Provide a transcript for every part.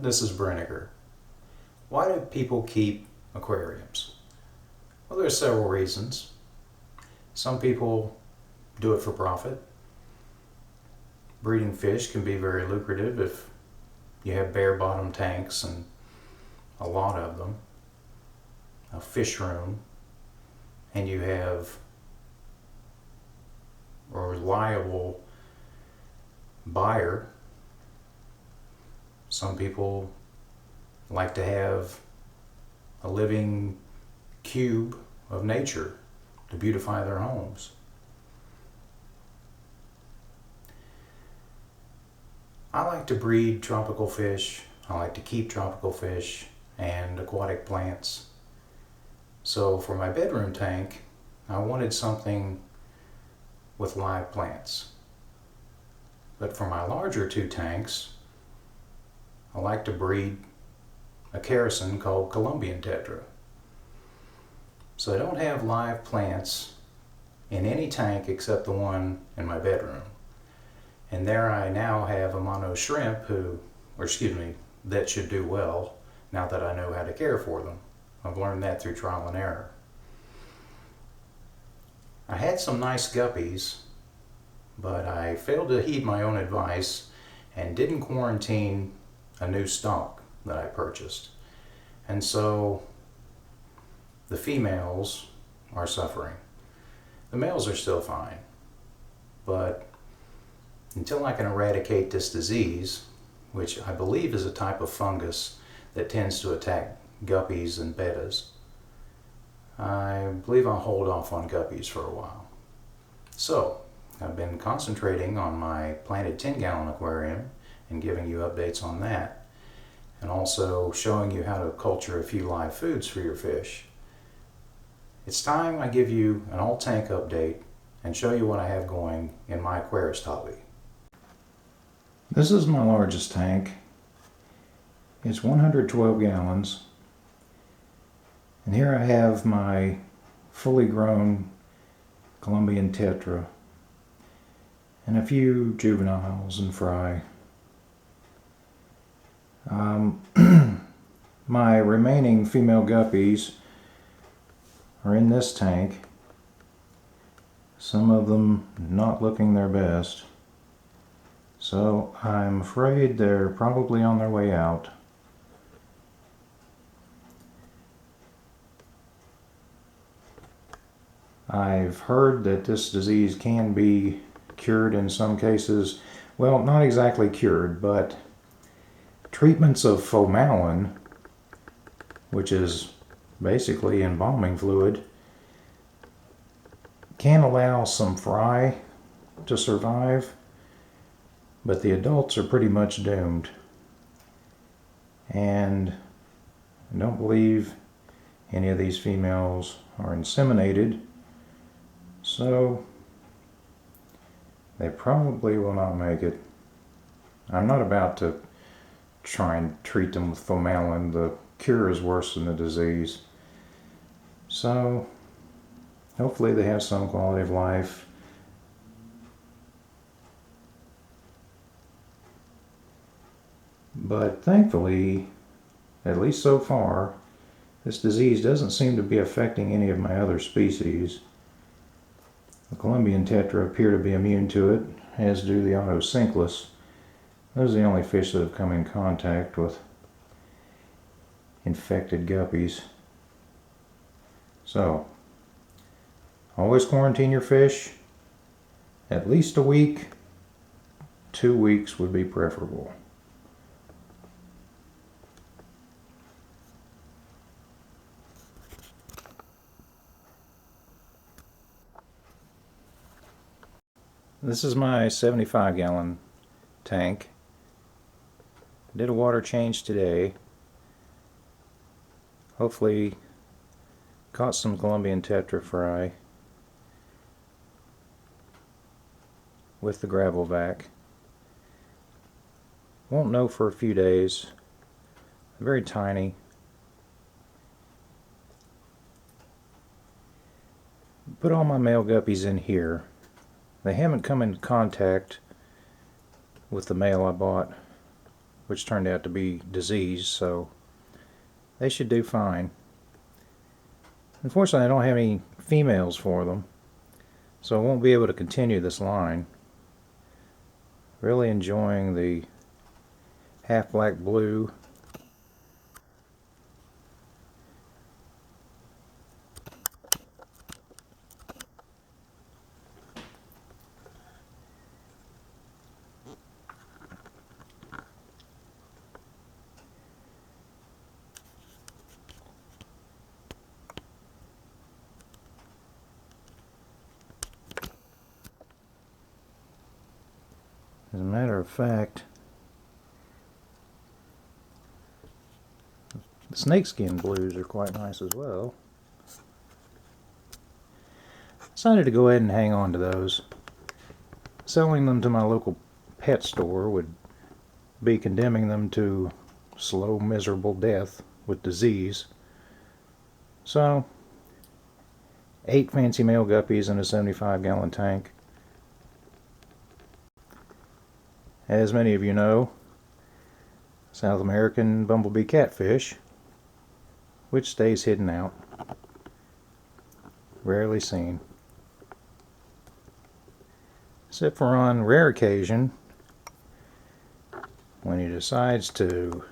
this is Brenniger. Why do people keep aquariums? Well, there's several reasons. Some people do it for profit. Breeding fish can be very lucrative if you have bare bottom tanks and a lot of them, a fish room, and you have a reliable buyer. Some people like to have a living cube of nature to beautify their homes. I like to breed tropical fish. I like to keep tropical fish and aquatic plants. So for my bedroom tank, I wanted something with live plants. But for my larger two tanks, I like to breed a kerosene called Columbian tetra. So I don't have live plants in any tank except the one in my bedroom. And there I now have Amano Shrimp that should do well now that I know how to care for them. I've learned that through trial and error. I had some nice guppies, but I failed to heed my own advice and didn't quarantine a new stock that I purchased. And so the females are suffering. The males are still fine, but until I can eradicate this disease, which I believe is a type of fungus that tends to attack guppies and bettas, I believe I'll hold off on guppies for a while. So I've been concentrating on my planted 10-gallon aquarium and giving you updates on that, and also showing you how to culture a few live foods for your fish. It's time I give you an all tank update and show you what I have going in my aquarist hobby. This is my largest tank. It's 112 gallons. And here I have my fully grown Columbian tetra and a few juveniles and fry. My remaining female guppies are in this tank. Some of them not looking their best. So I'm afraid they're probably on their way out. I've heard that this disease can be cured in some cases. Well, not exactly cured, but treatments of formalin, which is basically embalming fluid, can allow some fry to survive, but the adults are pretty much doomed. And I don't believe any of these females are inseminated, so they probably will not make it. I'm not about to try and treat them with formalin. The cure is worse than the disease. So hopefully they have some quality of life. But thankfully, at least so far, this disease doesn't seem to be affecting any of my other species. The Columbian tetra appear to be immune to it, as do the autocinklus. Those are the only fish that have come in contact with infected guppies. So, always quarantine your fish. At least a week. 2 weeks would be preferable. This is my 75-gallon tank. Did a water change today. Hopefully caught some Columbian tetra fry with the gravel vac. Won't know for a few days. Very tiny. Put all my male guppies in here. They haven't come into contact with the male I bought which turned out to be diseased, so they should do fine. Unfortunately, I don't have any females for them, so I won't be able to continue this line. Really enjoying the half black blue. As a matter of fact, the snakeskin blues are quite nice as well. Decided to go ahead and hang on to those. Selling them to my local pet store would be condemning them to slow, miserable death with disease. So, 8 fancy male guppies in a 75-gallon tank. As many of you know, South American bumblebee catfish, which stays hidden out, rarely seen. Except for on rare occasion, when he decides to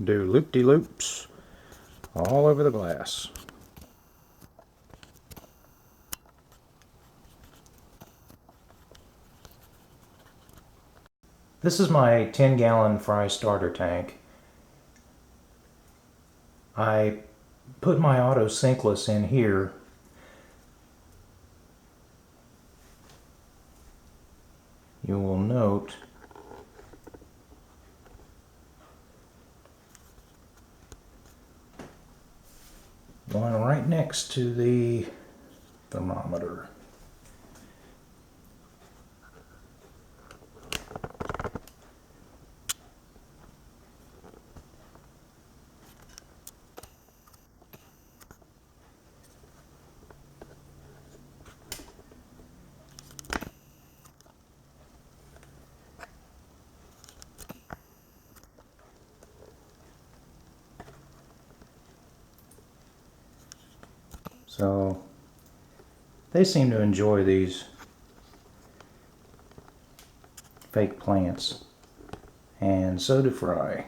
do loop-de-loops all over the glass. This is my 10-gallon fry starter tank. I put my auto sinkless in here. You will note one right next to the thermometer. So they seem to enjoy these fake plants, and so do fry.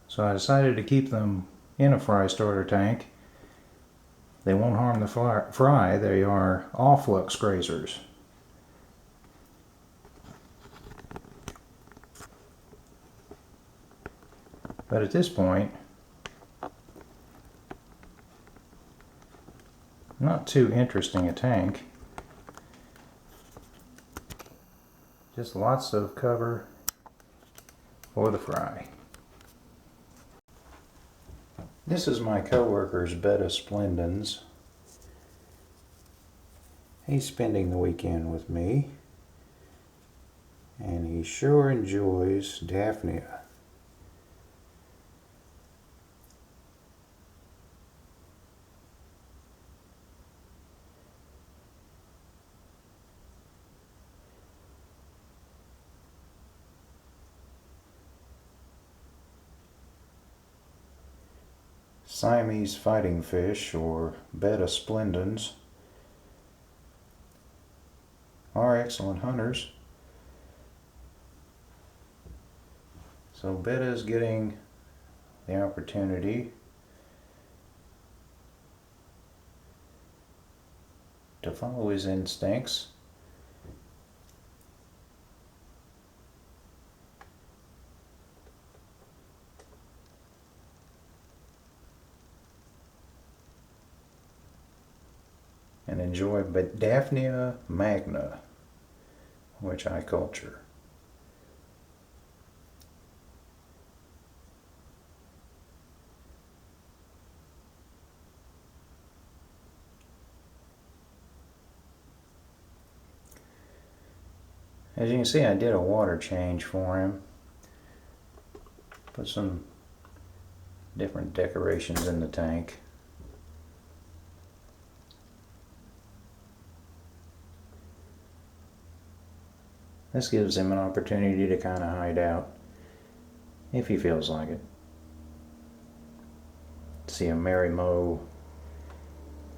So I decided to keep them in a fry starter tank. They won't harm the fry. They are all-flux grazers. But at this point, not too interesting a tank. Just lots of cover for the fry. This is my coworker's Betta Splendens. He's spending the weekend with me, and he sure enjoys Daphnia. Siamese fighting fish, or Betta Splendens, are excellent hunters. So Betta is getting the opportunity to follow his instincts. And enjoy Daphnia magna, which I culture. As you can see, I did a water change for him. Put some different decorations in the tank. This gives him an opportunity to kind of hide out if he feels like it. See a Mary Mo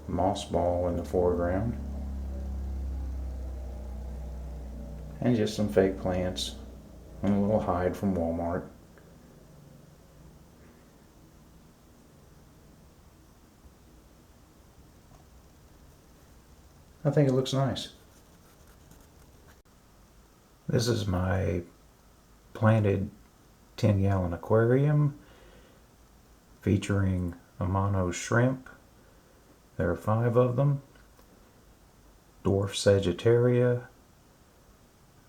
moss ball in the foreground. And just some fake plants and a little hide from Walmart. I think it looks nice. This is my planted 10-gallon aquarium featuring Amano Shrimp. There are 5 of them. Dwarf Sagittaria,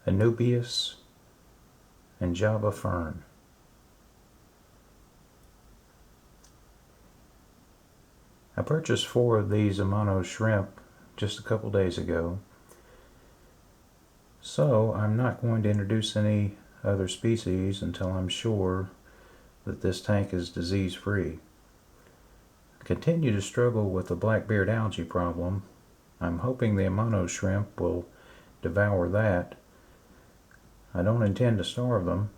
Anubias, and Java Fern. I purchased 4 of these Amano Shrimp just a couple days ago, so I'm not going to introduce any other species until I'm sure that this tank is disease free. I continue to struggle with the blackbeard algae problem. I'm hoping the Amano Shrimp will devour that. I don't intend to starve them,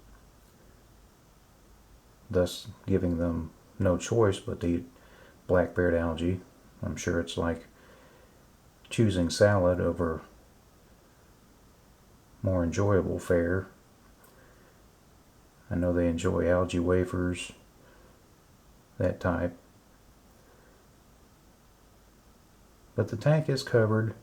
thus giving them no choice but to eat blackbeard algae. I'm sure it's like choosing salad over more enjoyable fare. I know they enjoy algae wafers, that type. But the tank is covered,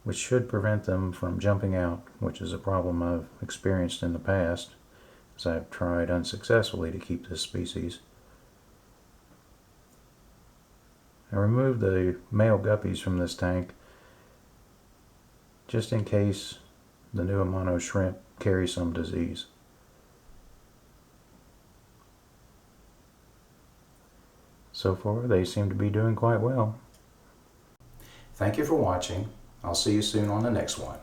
which should prevent them from jumping out, which is a problem I've experienced in the past, as I've tried unsuccessfully to keep this species. I removed the male guppies from this tank just in case the new Amano Shrimp carries some disease. So far, they seem to be doing quite well. Thank you for watching. I'll see you soon on the next one.